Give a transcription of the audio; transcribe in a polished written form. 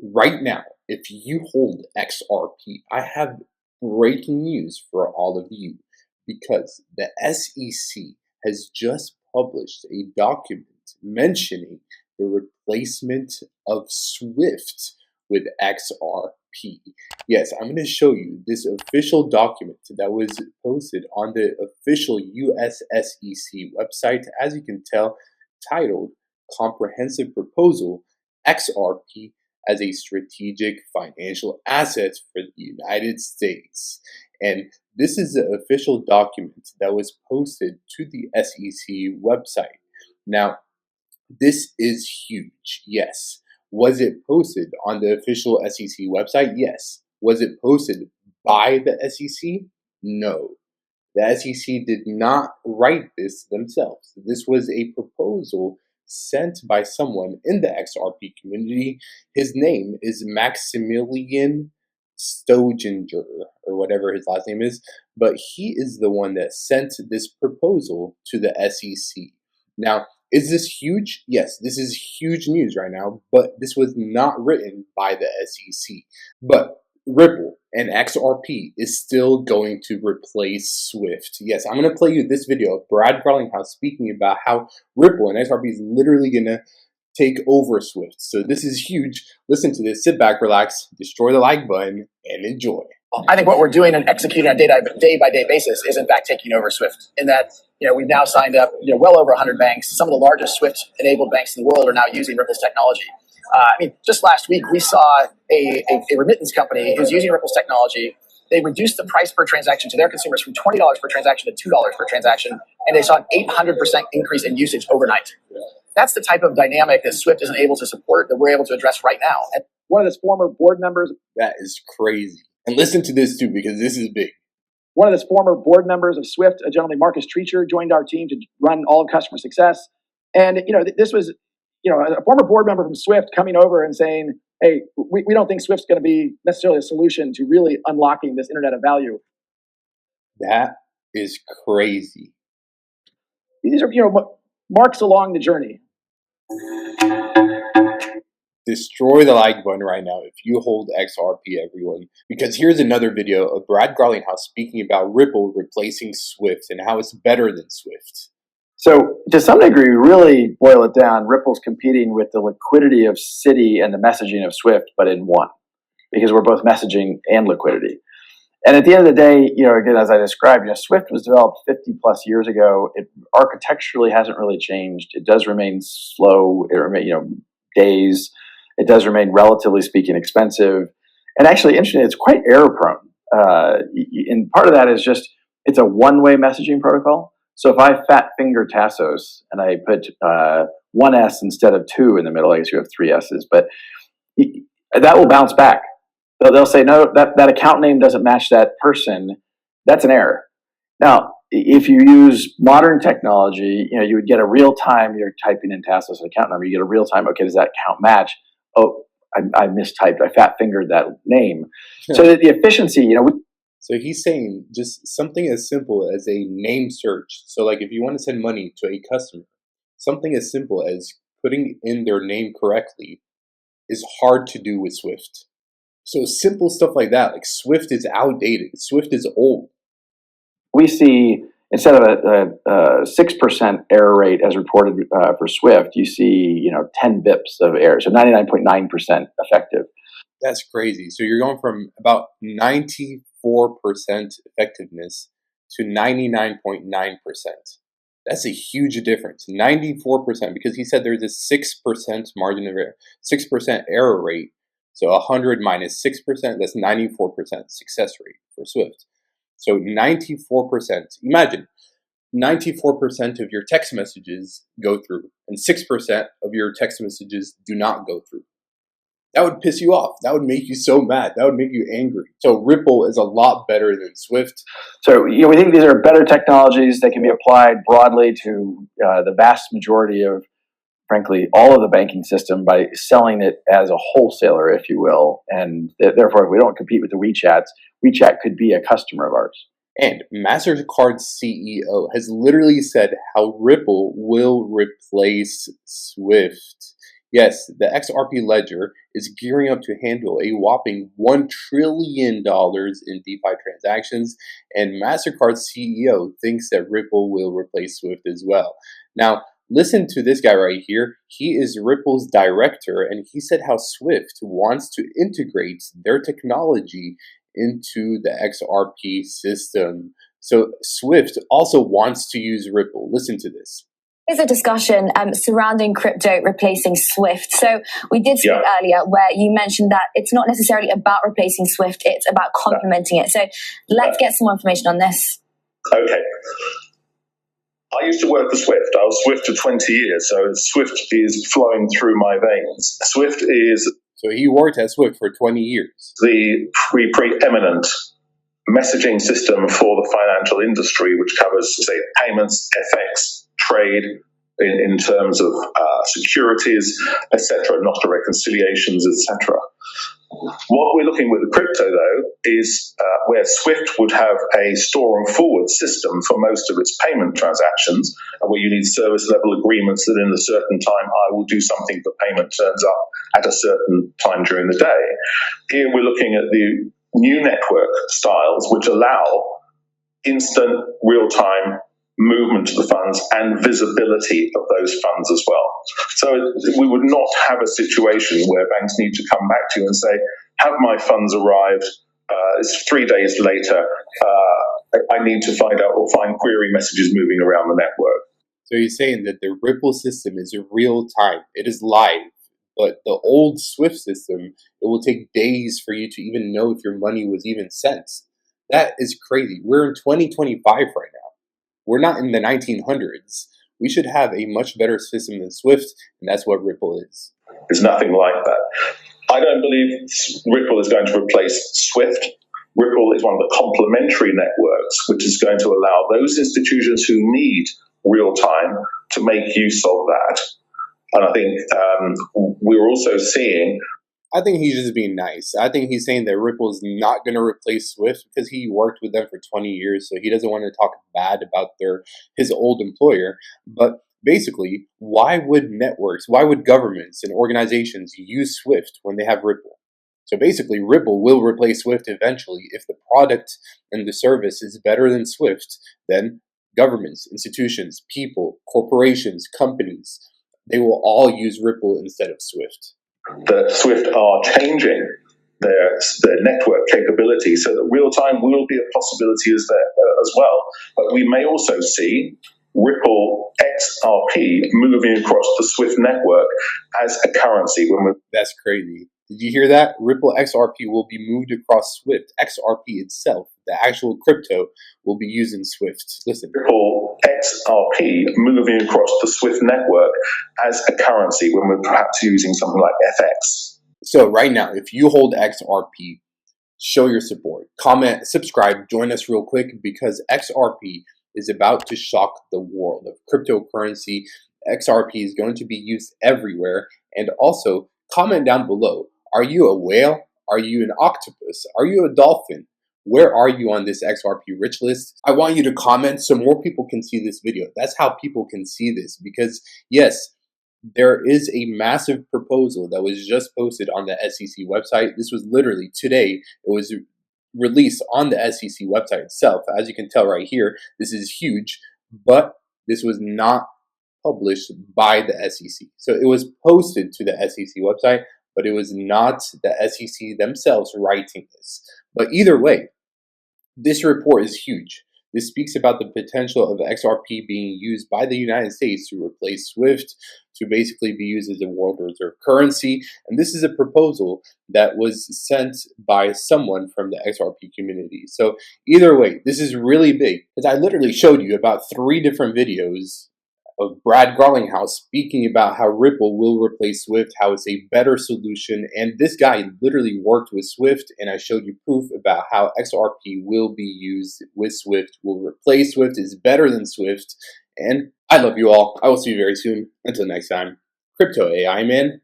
Right now, if you hold XRP, I have breaking news for all of you because the SEC has just published a document mentioning the replacement of SWIFT with XRP. Yes, I'm going to show you this official document that was posted on the official US SEC website, as you can tell, titled Comprehensive Proposal XRP as a strategic financial asset for the United States. And this is the official document that was posted to the SEC website. Now, this is huge, yes. Was it posted on the official SEC website? Yes. Was it posted by the SEC? No. The SEC did not write this themselves. This was a proposal sent by someone in the XRP community. His name is Maximilian Stojinger, or whatever his last name is, but he is the one that sent this proposal to the SEC. Now, is this huge? Yes, this is huge news right now, but this was not written by the SEC. But Ripple and XRP is still going to replace SWIFT. Yes, I'm going to play you this video of Brad Garlinghouse speaking about how Ripple and XRP is literally going to take over SWIFT. So this is huge. Listen to this, sit back, relax, destroy the like button, and enjoy. I think what we're doing and executing on a day-by-day basis is in fact taking over SWIFT. In that, we've now signed up, well over 100 banks. Some of the largest SWIFT-enabled banks in the world are now using Ripple's technology. Just last week we saw a remittance company who's using Ripple's technology. They reduced the price per transaction to their consumers from $20 per transaction to $2 per transaction, and they saw an 800% increase in usage overnight. That's the type of dynamic that SWIFT isn't able to support that we're able to address right now. And one of its former board members. That is crazy. And listen to this too, because this is big. One of its former board members of SWIFT, a gentleman, Marcus Treacher, joined our team to run all of customer success. And, this was, a former board member from SWIFT coming over and saying, hey, we don't think SWIFT's going to be necessarily a solution to really unlocking this internet of value. That is crazy. These are, marks along the journey. Destroy the like button right now if you hold XRP, everyone. Because here's another video of Brad Garlinghouse speaking about Ripple replacing SWIFT and how it's better than SWIFT. So to some degree, really boil it down, Ripple's competing with the liquidity of Citi and the messaging of SWIFT, but in one, because we're both messaging and liquidity. And at the end of the day, again, as I described, SWIFT was developed 50 plus years ago. It architecturally hasn't really changed. It does remain slow, days. It does remain, relatively speaking, expensive. And actually, interestingly, it's quite error prone. And part of that is just, it's a one-way messaging protocol. So if I fat finger Tassos and I put one S instead of two in the middle, I guess you have three S's, but that will bounce back. They'll say, no, that account name doesn't match that person. That's an error. Now, if you use modern technology, you would get a real time, you're typing in Tassos account number, you get a real time, okay, does that account match? Oh, I mistyped, I fat fingered that name. So that the efficiency, So he's saying just something as simple as a name search. So like if you want to send money to a customer, something as simple as putting in their name correctly is hard to do with SWIFT. So simple stuff like that, like SWIFT is outdated. SWIFT is old. We see, instead of a 6% error rate as reported for SWIFT, you see 10 bips of error, so 99.9% effective. That's crazy. So you're going from about 94% effectiveness to 99.9%. That's a huge difference. 94%, because he said there's a 6% margin of error, 6% error rate. So 100 minus 6%, that's 94% success rate for SWIFT. So 94%, imagine 94% of your text messages go through and 6% of your text messages do not go through. That would piss you off. That would make you so mad. That would make you angry. So Ripple is a lot better than SWIFT. So we think these are better technologies that can be applied broadly to the vast majority of, frankly, all of the banking system by selling it as a wholesaler, if you will. And therefore, if we don't compete with the WeChat could be a customer of ours. And MasterCard's CEO has literally said how Ripple will replace SWIFT. Yes, the XRP ledger is gearing up to handle a whopping $1 trillion in DeFi transactions, and MasterCard's CEO thinks that Ripple will replace Swift as well. Now, listen to this guy right here. He is Ripple's director, and he said how Swift wants to integrate their technology into the XRP system. So Swift also wants to use Ripple. Listen to this. There's a discussion surrounding crypto replacing Swift. So we did speak earlier where you mentioned that it's not necessarily about replacing Swift, it's about complementing it. So let's get some more information on this. Okay. I used to work for Swift. I was Swift for 20 years, so Swift is flowing through my veins. Swift is... So he worked at Swift for 20 years. The preeminent messaging system for the financial industry, which covers, say, payments, FX, trade, in terms of securities, etc., not reconciliations, etc. What we're looking with the crypto, though, is where Swift would have a store and forward system for most of its payment transactions, where you need service level agreements that in a certain time I will do something for payment turns up at a certain time during the day. Here we're looking at the new network styles, which allow instant, real-time movement of the funds and visibility of those funds as well. So we would not have a situation where banks need to come back to you and say, have my funds arrived? It's 3 days later. I need to find out or find query messages moving around the network. So you're saying that the Ripple system is real time. It is live. But the old Swift system, it will take days for you to even know if your money was even sent. That is crazy. We're in 2025 right now. We're not in the 1900s. We should have a much better system than Swift, and that's what Ripple is. There's nothing like that. I don't believe Ripple is going to replace Swift. Ripple is one of the complementary networks, which is going to allow those institutions who need real time to make use of that. And I think we're also seeing... I think he's just being nice. I think he's saying that Ripple is not going to replace Swift because he worked with them for 20 years, so he doesn't want to talk bad about his old employer. But basically, why would governments and organizations use Swift when they have Ripple? So basically, Ripple will replace Swift eventually. If the product and the service is better than Swift, then governments, institutions, people, corporations, companies, they will all use Ripple instead of Swift. That Swift are changing their network capability so that real time will be a possibility as well. But we may also see Ripple XRP moving across the Swift network as a currency. That's crazy. Did you hear that? Ripple XRP will be moved across Swift. XRP itself, the actual crypto, will be used in Swift. Listen. Ripple XRP moving across the Swift network as a currency when we're perhaps using something like FX. So right now, if you hold XRP, show your support. Comment, subscribe, join us real quick because XRP is about to shock the world of cryptocurrency. XRP is going to be used everywhere. And also, comment down below. Are you a whale? Are you an octopus? Are you a dolphin? Where are you on this XRP rich list? I want you to comment so more people can see this video. That's how people can see this because, yes, there is a massive proposal that was just posted on the SEC website. This was literally today. It was released on the SEC website itself. As you can tell right here, this is huge, but this was not published by the SEC. So it was posted to the SEC website, but it was not the SEC themselves writing this. But either way, this report is huge. This speaks about the potential of XRP being used by the United States to replace SWIFT, to basically be used as a world reserve currency. And this is a proposal that was sent by someone from the XRP community. So either way, this is really big because I literally showed you about 3 different videos of Brad Garlinghouse speaking about how Ripple will replace Swift, how it's a better solution. And this guy literally worked with Swift, and I showed you proof about how XRP will be used with Swift, will replace Swift, is better than Swift. And I love you all. I will see you very soon. Until next time, Crypto AI Man